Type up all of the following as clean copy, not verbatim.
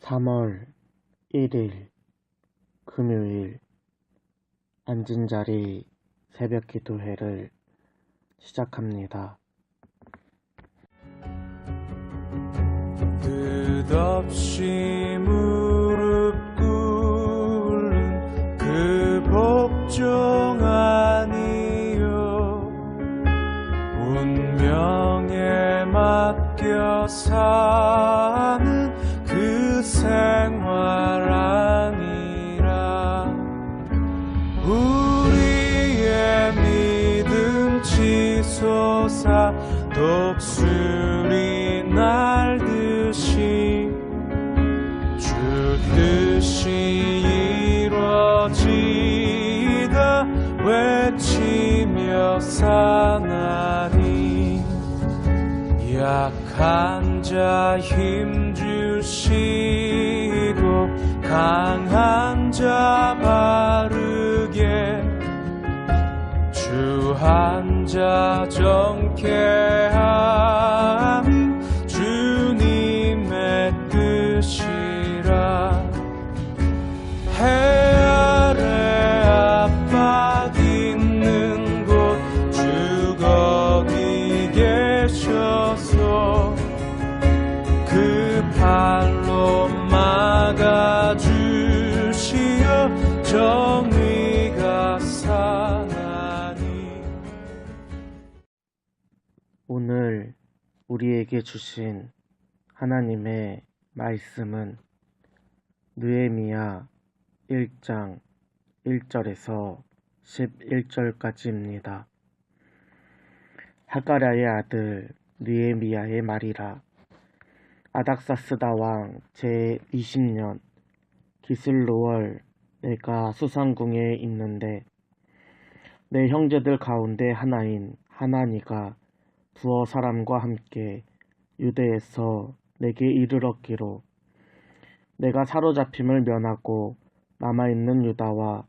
3월 1일 금요일 앉은 자리 새벽 기도회를 시작합니다. 끝없이 무릎 꿇는 그 복종 아니요 운명에 맡겨 사는 그 생활 아니라 우리의 믿음 치솟아 독수리 날듯이 주 뜻이 이루어지다 외치며 사나니 약한 자 힘주시고 강한 자 바르게 주한 자 정케함이 주님의 뜻이라. 해 아래 압박 있는 곳 주 거기 계셔서 그 팔로 막아주시어 정의가 사나니. 오늘 우리에게 주신 하나님의 말씀은 느헤미야 1장 1절에서 11절까지입니다. 하가랴의 아들 느헤미야의 말이라. 아닥사스다 왕 제20년 기슬루월 내가 수상궁에 있는데 내 형제들 가운데 하나인 하나니가 두어 사람과 함께 유대에서 내게 이르렀기로 내가 사로잡힘을 면하고 남아있는 유다와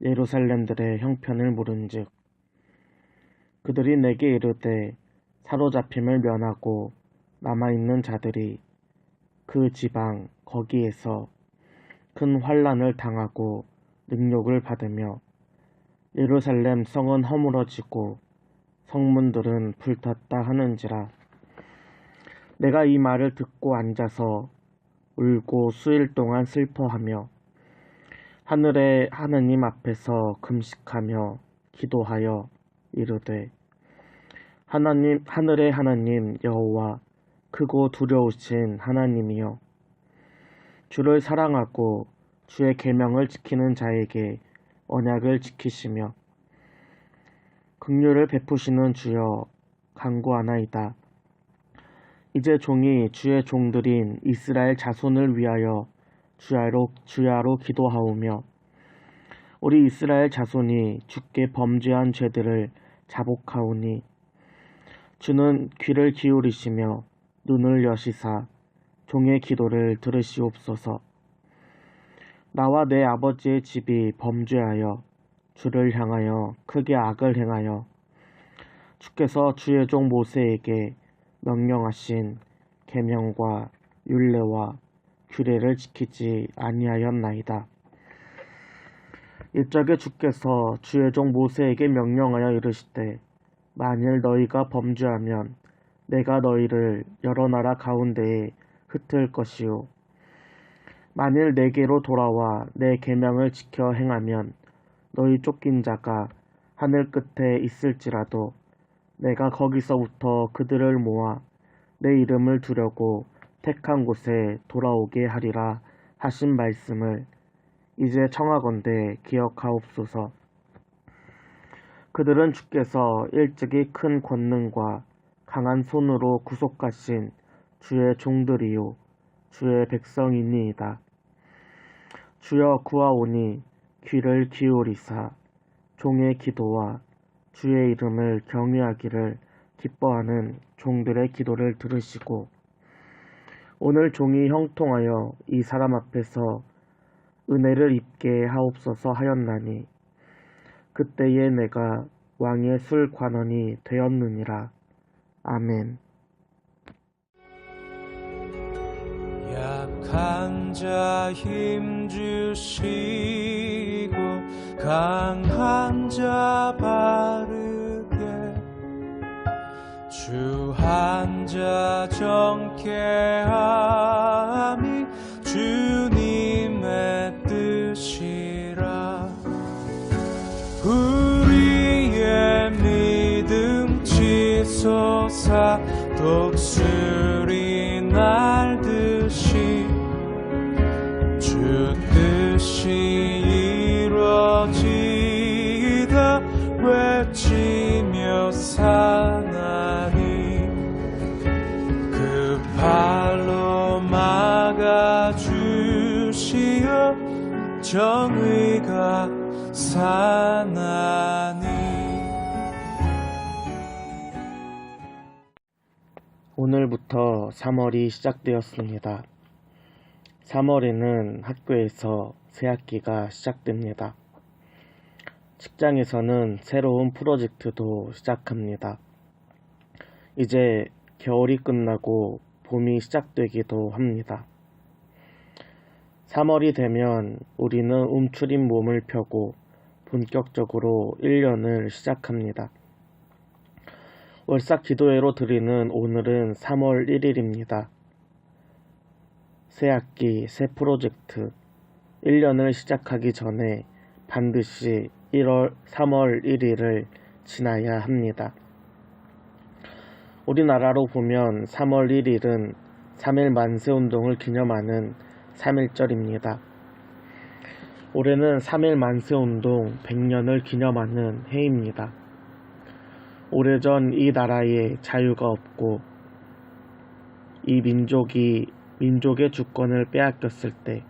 예루살렘들의 형편을 물은즉 그들이 내게 이르되 사로잡힘을 면하고 남아있는 자들이 그 지방 거기에서 큰 환난을 당하고 능욕을 받으며 예루살렘 성은 허물어지고 성문들은 불탔다 하는지라. 내가 이 말을 듣고 앉아서 울고 수일 동안 슬퍼하며 하늘의 하느님 앞에서 금식하며 기도하여 이르되 하나님, 하늘의 하나님 여호와 크고 두려우신 하나님이여 주를 사랑하고 주의 계명을 지키는 자에게 언약을 지키시며 긍휼을 베푸시는 주여 간구하나이다. 이제 종이 주의 종들인 이스라엘 자손을 위하여 주야로 기도하오며 우리 이스라엘 자손이 주께 범죄한 죄들을 자복하오니 주는 귀를 기울이시며 눈을 여시사 종의 기도를 들으시옵소서. 나와 내 아버지의 집이 범죄하여 주를 향하여 크게 악을 행하여 주께서 주의 종 모세에게 명령하신 계명과 율례와 규례를 지키지 아니하였나이다. 일적에 주께서 주의 종 모세에게 명령하여 이르시되 만일 너희가 범죄하면 내가 너희를 여러 나라 가운데에 흩을 것이요 만일 내게로 돌아와 내 계명을 지켜 행하면 너희 쫓긴 자가 하늘 끝에 있을지라도 내가 거기서부터 그들을 모아 내 이름을 두려고 택한 곳에 돌아오게 하리라 하신 말씀을 이제 청하건대 기억하옵소서. 그들은 주께서 일찍이 큰 권능과 강한 손으로 구속하신 주의 종들이요 주의 백성이니이다. 주여 구하오니 귀를 기울이사 종의 기도와 주의 이름을 경외하기를 기뻐하는 종들의 기도를 들으시고 오늘 종이 형통하여 이 사람 앞에서 은혜를 입게 하옵소서 하였나니 그때에 내가 왕의 술 관원이 되었느니라. 아멘. 약한 자 힘주시고 강한 자 바르게 주 한 자 정케 함이 주님의 뜻이라 우리의 믿음 치솟아 독수리 날듯이 주 뜻이 이루어지다 외치며 사나니 그 발로 막아주시어 정의가 사나니. 오늘부터 3월이 시작되었습니다. 3월에는 학교에서 새학기가 시작됩니다. 직장에서는 새로운 프로젝트도 시작합니다. 이제 겨울이 끝나고 봄이 시작되기도 합니다. 3월이 되면 우리는 움츠린 몸을 펴고 본격적으로 1년을 시작합니다. 월삭 기도회로 드리는 오늘은 3월 1일입니다. 새 학기, 새 프로젝트, 1년을 시작하기 전에 반드시 3월 1일을 지나야 합니다. 우리나라로 보면 3월 1일은 3.1 만세운동을 기념하는 3.1절입니다. 올해는 3.1 만세운동 100년을 기념하는 해입니다. 오래전 이 나라에 자유가 없고 이 민족의 주권을 빼앗겼을 때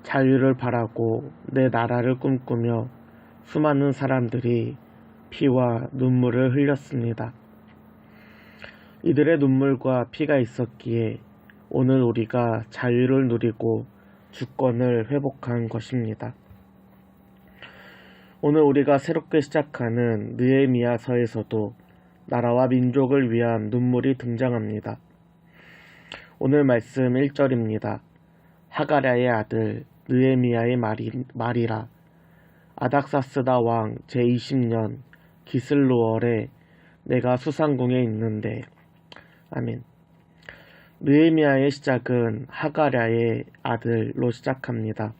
자유를 바라고 내 나라를 꿈꾸며 수많은 사람들이 피와 눈물을 흘렸습니다. 이들의 눈물과 피가 있었기에 오늘 우리가 자유를 누리고 주권을 회복한 것입니다. 오늘 우리가 새롭게 시작하는 느헤미야서에서도 나라와 민족을 위한 눈물이 등장합니다. 오늘 말씀 1절입니다. 하가랴의 아들 느헤미야의 말이라 아닥사스다 왕 제20년 기슬루월에 내가 수상궁에 있는데. 아멘. 느헤미야의 시작은 하가랴의 아들로 시작합니다.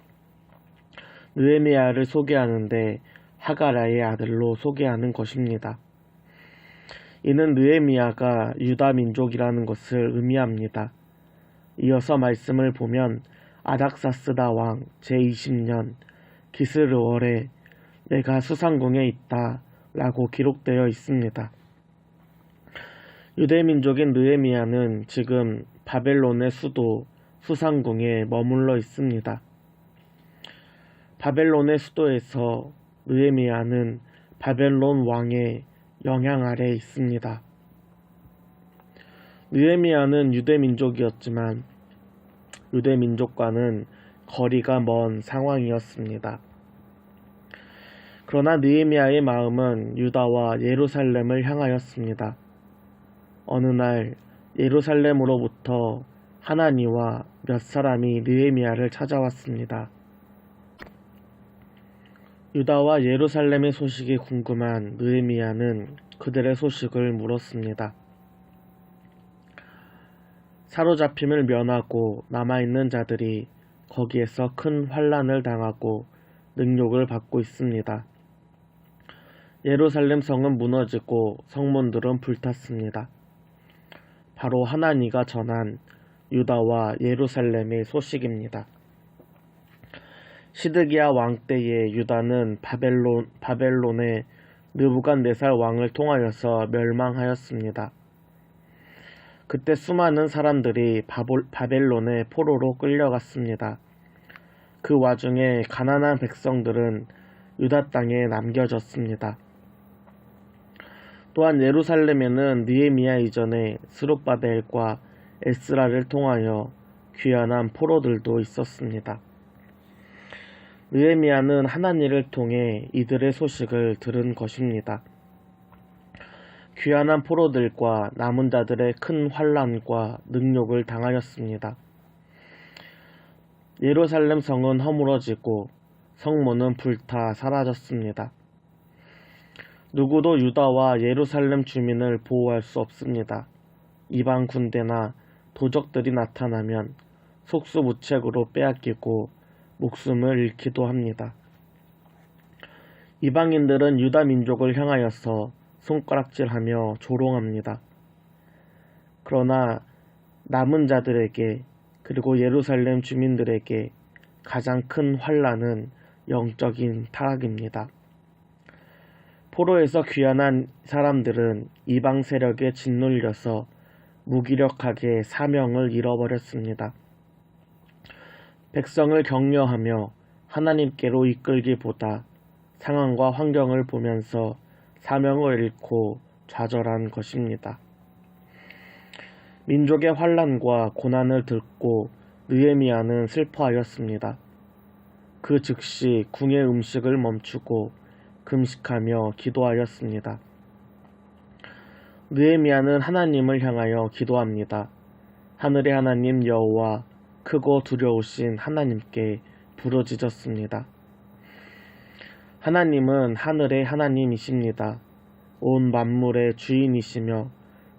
느헤미야를 소개하는데 하가랴의 아들로 소개하는 것입니다. 이는 느헤미야가 유다 민족이라는 것을 의미합니다. 이어서 말씀을 보면 아닥사스다 왕 제20년 기스르월에 내가 수상궁에 있다 라고 기록되어 있습니다. 유대민족인 느헤미야는 지금 바벨론의 수도 수상궁에 머물러 있습니다. 바벨론의 수도에서 느헤미야는 바벨론 왕의 영향 아래 있습니다. 느헤미야는 유대민족이었지만 유대민족과는 거리가 먼 상황이었습니다. 그러나 느헤미야의 마음은 유다와 예루살렘을 향하였습니다. 어느 날 예루살렘으로부터 하나니와 몇 사람이 느헤미야를 찾아왔습니다. 유다와 예루살렘의 소식이 궁금한 느헤미야는 그들의 소식을 물었습니다. 사로잡힘을 면하고 남아있는 자들이 거기에서 큰 환난을 당하고 능욕을 받고 있습니다. 예루살렘 성은 무너지고 성문들은 불탔습니다. 바로 하나니가 전한 유다와 예루살렘의 소식입니다. 시드기야 왕 때에 유다는 바벨론의 느부갓네살 왕을 통하여서 멸망하였습니다. 그때 수많은 사람들이 바벨론의 포로로 끌려갔습니다. 그 와중에 가난한 백성들은 유다 땅에 남겨졌습니다. 또한 예루살렘에는 느헤미야 이전에 스룹바벨과 에스라를 통하여 귀환한 포로들도 있었습니다. 느헤미야는 하나니를 통해 이들의 소식을 들은 것입니다. 귀환한 포로들과 남은 자들의 큰 환난과 능욕을 당하였습니다. 예루살렘 성은 허물어지고 성문은 불타 사라졌습니다. 누구도 유다와 예루살렘 주민을 보호할 수 없습니다. 이방 군대나 도적들이 나타나면 속수무책으로 빼앗기고 목숨을 잃기도 합니다. 이방인들은 유다 민족을 향하여서 손가락질하며 조롱합니다. 그러나 남은 자들에게 그리고 예루살렘 주민들에게 가장 큰 환난은 영적인 타락입니다. 포로에서 귀환한 사람들은 이방 세력에 짓눌려서 무기력하게 사명을 잃어버렸습니다. 백성을 격려하며 하나님께로 이끌기보다 상황과 환경을 보면서 사명을 잃고 좌절한 것입니다. 민족의 환난과 고난을 듣고 느헤미야는 슬퍼하였습니다. 그 즉시 궁의 음식을 멈추고 금식하며 기도하였습니다. 느헤미야는 하나님을 향하여 기도합니다. 하늘의 하나님 여호와, 크고 두려우신 하나님께 부르짖었습니다. 하나님은 하늘의 하나님이십니다. 온 만물의 주인이시며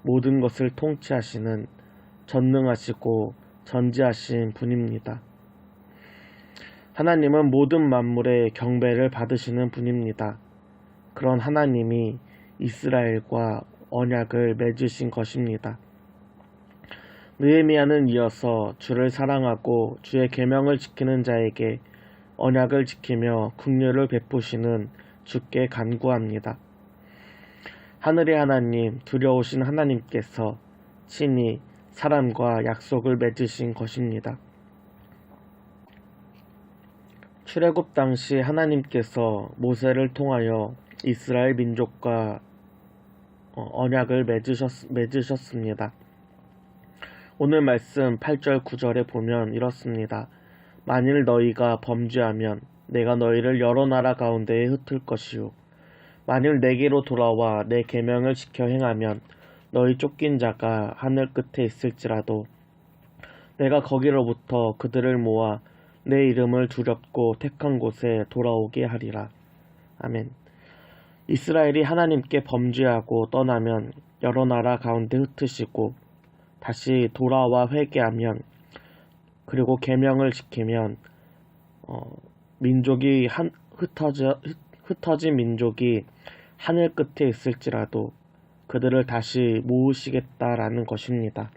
모든 것을 통치하시는 전능하시고 전지하신 분입니다. 하나님은 모든 만물의 경배를 받으시는 분입니다. 그런 하나님이 이스라엘과 언약을 맺으신 것입니다. 느헤미야는 이어서 주를 사랑하고 주의 계명을 지키는 자에게 언약을 지키며 긍휼을 베푸시는 주께 간구합니다. 하늘의 하나님, 두려우신 하나님께서 친히 사람과 약속을 맺으신 것입니다. 출애굽 당시 하나님께서 모세를 통하여 이스라엘 민족과 언약을 맺으셨습니다. 오늘 말씀 8절 9절에 보면 이렇습니다. 만일 너희가 범죄하면 내가 너희를 여러 나라 가운데에 흩을 것이요 만일 내게로 돌아와 내 계명을 지켜 행하면 너희 쫓긴 자가 하늘 끝에 있을지라도 내가 거기로부터 그들을 모아 내 이름을 두렵고 택한 곳에 돌아오게 하리라. 아멘. 이스라엘이 하나님께 범죄하고 떠나면 여러 나라 가운데 흩으시고 다시 돌아와 회개하면 그리고 계명을 지키면 흩어진 민족이 하늘 끝에 있을지라도 그들을 다시 모으시겠다라는 것입니다.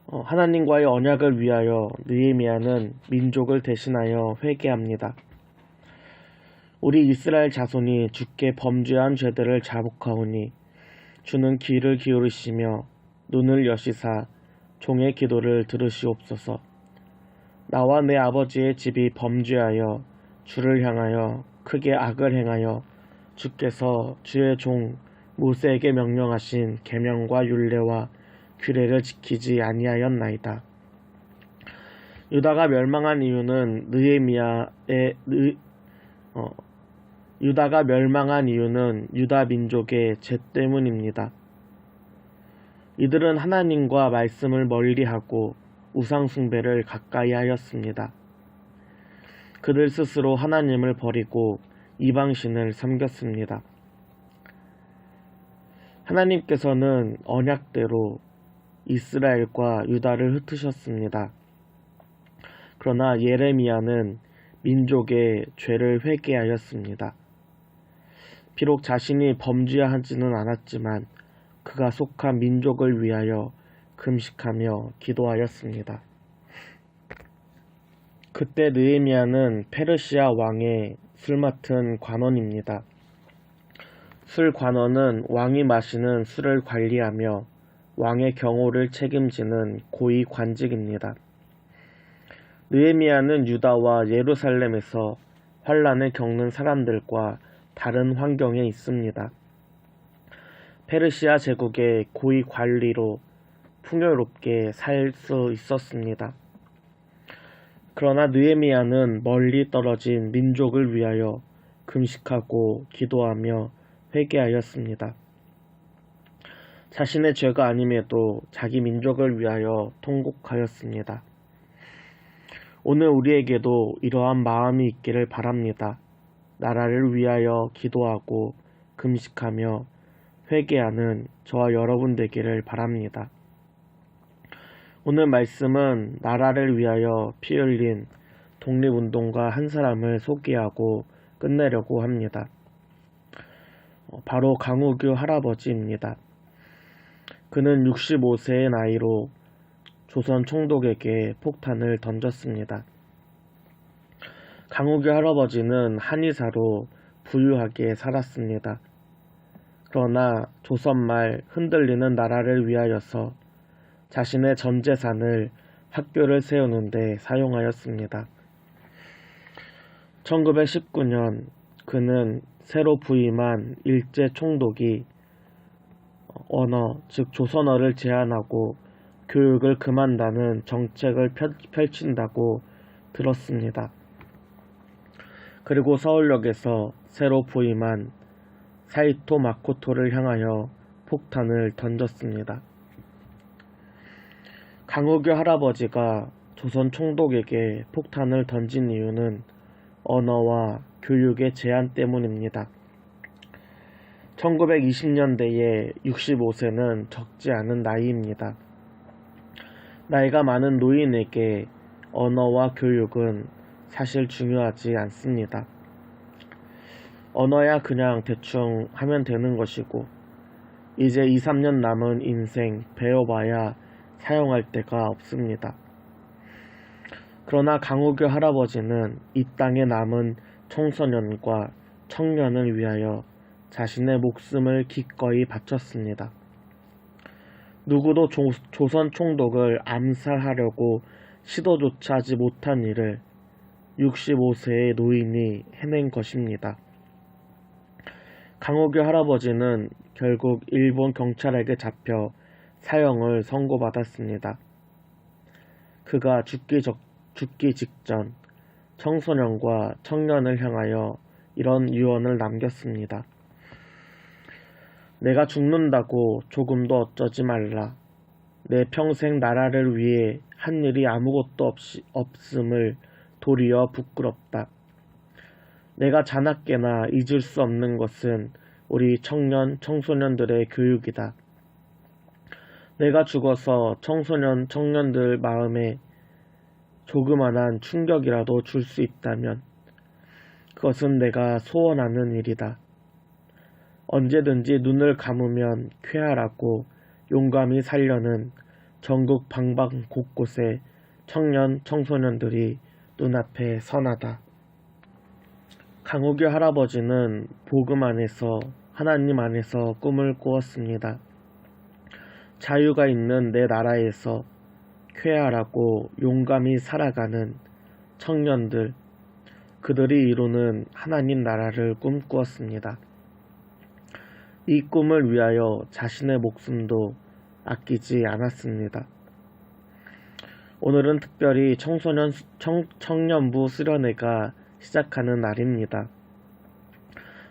하나님과의 언약을 위하여 느헤미야는 민족을 대신하여 회개합니다. 우리 이스라엘 자손이 주께 범죄한 죄들을 자복하오니 주는 귀를 기울이시며 눈을 여시사 종의 기도를 들으시옵소서. 나와 내 아버지의 집이 범죄하여 주를 향하여 크게 악을 행하여 주께서 주의 종 모세에게 명령하신 계명과 율례와 규례를 지키지 아니하였나이다. 유다가 멸망한 이유는 유다 민족의 죄 때문입니다. 이들은 하나님과 말씀을 멀리하고 우상 숭배를 가까이 하였습니다. 그들 스스로 하나님을 버리고 이방신을 섬겼습니다. 하나님께서는 언약대로 이스라엘과 유다를 흩으셨습니다. 그러나 예레미야는 민족의 죄를 회개하였습니다. 비록 자신이 범죄하지는 않았지만 그가 속한 민족을 위하여 금식하며 기도하였습니다. 그때 느헤미야는 페르시아 왕의 술 맡은 관원입니다. 술 관원은 왕이 마시는 술을 관리하며 왕의 경호를 책임지는 고위 관직입니다. 느헤미야는 유다와 예루살렘에서 환난을 겪는 사람들과 다른 환경에 있습니다. 페르시아 제국의 고위 관리로 풍요롭게 살 수 있었습니다. 그러나 느헤미야는 멀리 떨어진 민족을 위하여 금식하고 기도하며 회개하였습니다. 자신의 죄가 아님에도 자기 민족을 위하여 통곡하였습니다. 오늘 우리에게도 이러한 마음이 있기를 바랍니다. 나라를 위하여 기도하고 금식하며 회개하는 저와 여러분 되기를 바랍니다. 오늘 말씀은 나라를 위하여 피 흘린 독립운동가 한 사람을 소개하고 끝내려고 합니다. 바로 강우규 할아버지입니다. 그는 65세의 나이로 조선 총독에게 폭탄을 던졌습니다. 강우규 할아버지는 한의사로 부유하게 살았습니다. 그러나 조선 말 흔들리는 나라를 위하여서 자신의 전 재산을 학교를 세우는데 사용하였습니다. 1919년 그는 새로 부임한 일제 총독이 언어, 즉 조선어를 제한하고 교육을 금한다는 정책을 펼친다고 들었습니다. 그리고 서울역에서 새로 부임한 사이토 마코토를 향하여 폭탄을 던졌습니다. 강우규 할아버지가 조선 총독에게 폭탄을 던진 이유는 언어와 교육의 제한 때문입니다. 1920년대에 65세는 적지 않은 나이입니다. 나이가 많은 노인에게 언어와 교육은 사실 중요하지 않습니다. 언어야 그냥 대충 하면 되는 것이고 이제 2, 3년 남은 인생 배워봐야 사용할 데가 없습니다. 그러나 강우규 할아버지는 이 땅에 남은 청소년과 청년을 위하여 자신의 목숨을 기꺼이 바쳤습니다. 누구도 조선 총독을 암살하려고 시도조차 하지 못한 일을 65세의 노인이 해낸 것입니다. 강우규 할아버지는 결국 일본 경찰에게 잡혀 사형을 선고받았습니다. 그가 죽기 직전 청소년과 청년을 향하여 이런 유언을 남겼습니다. 내가 죽는다고 조금도 어쩌지 말라. 내 평생 나라를 위해 한 일이 아무것도 없음을 도리어 부끄럽다. 내가 자나깨나 잊을 수 없는 것은 우리 청소년들의 교육이다. 내가 죽어서 청년들 마음에 조그만한 충격이라도 줄 수 있다면 그것은 내가 소원하는 일이다. 언제든지 눈을 감으면 쾌활하고 용감히 살려는 전국 방방 곳곳에 청소년들이 눈앞에 선하다. 강우규 할아버지는 복음 안에서 하나님 안에서 꿈을 꾸었습니다. 자유가 있는 내 나라에서 쾌활하고 용감히 살아가는 청년들, 그들이 이루는 하나님 나라를 꿈꾸었습니다. 이 꿈을 위하여 자신의 목숨도 아끼지 않았습니다. 오늘은 특별히 청년부 수련회가 시작하는 날입니다.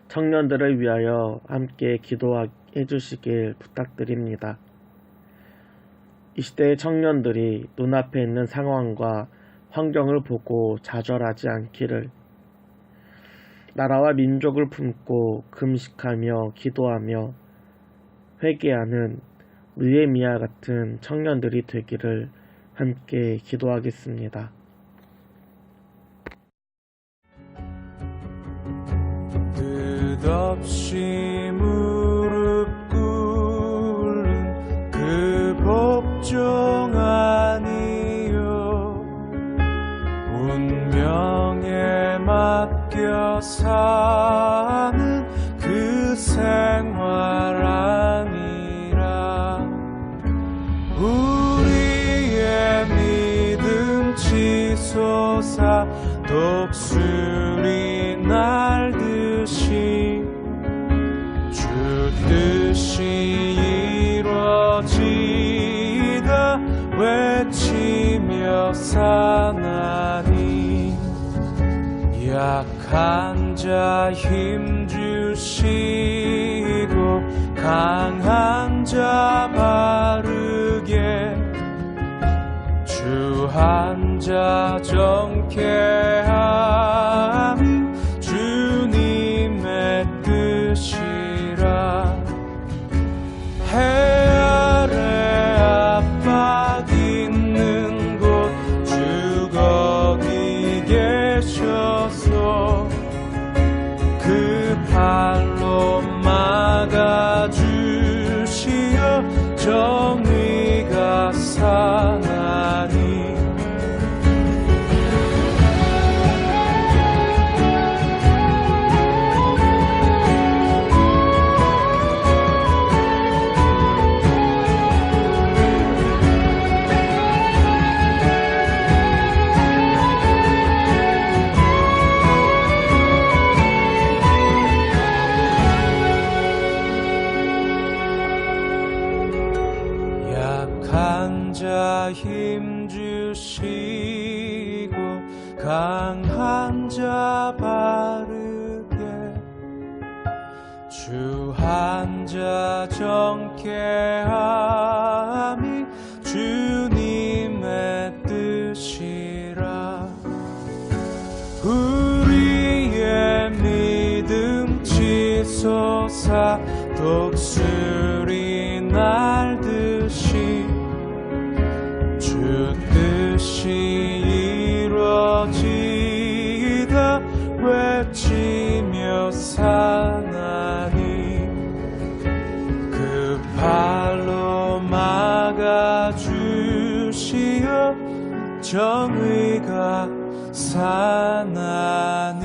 청년들을 위하여 함께 기도해 주시길 부탁드립니다. 이 시대의 청년들이 눈앞에 있는 상황과 환경을 보고 좌절하지 않기를, 나라와 민족을 품고 금식하며 기도하며 회개하는 느헤미야 같은 청년들이 되기를 함께 기도하겠습니다. 뜻없이 무릎 꿇는 그 복종 아니요 운명에 맡겨 사는 그 생활 아니라 우리의 믿음 치솟아 독수리 날듯이 주 뜻이 이루어지다 외치며 사나니 약한 자 힘주시고 강한 자 바르게 주 주한자 정케함이 주님의 뜻이라. 해 아래 압박 있는 곳 주 거기 계셔서 그 발로 막아주시어 정의가 사나니. 약한 자 힘주시고 강한 자 바르게 주한자 정케함이 주님의 뜻이라. 우리의 믿음 치솟아 독수리 날듯이 주 뜻이 이루어지다 외치며 사나니. 그 발로 막아주시어 정의가 사나니.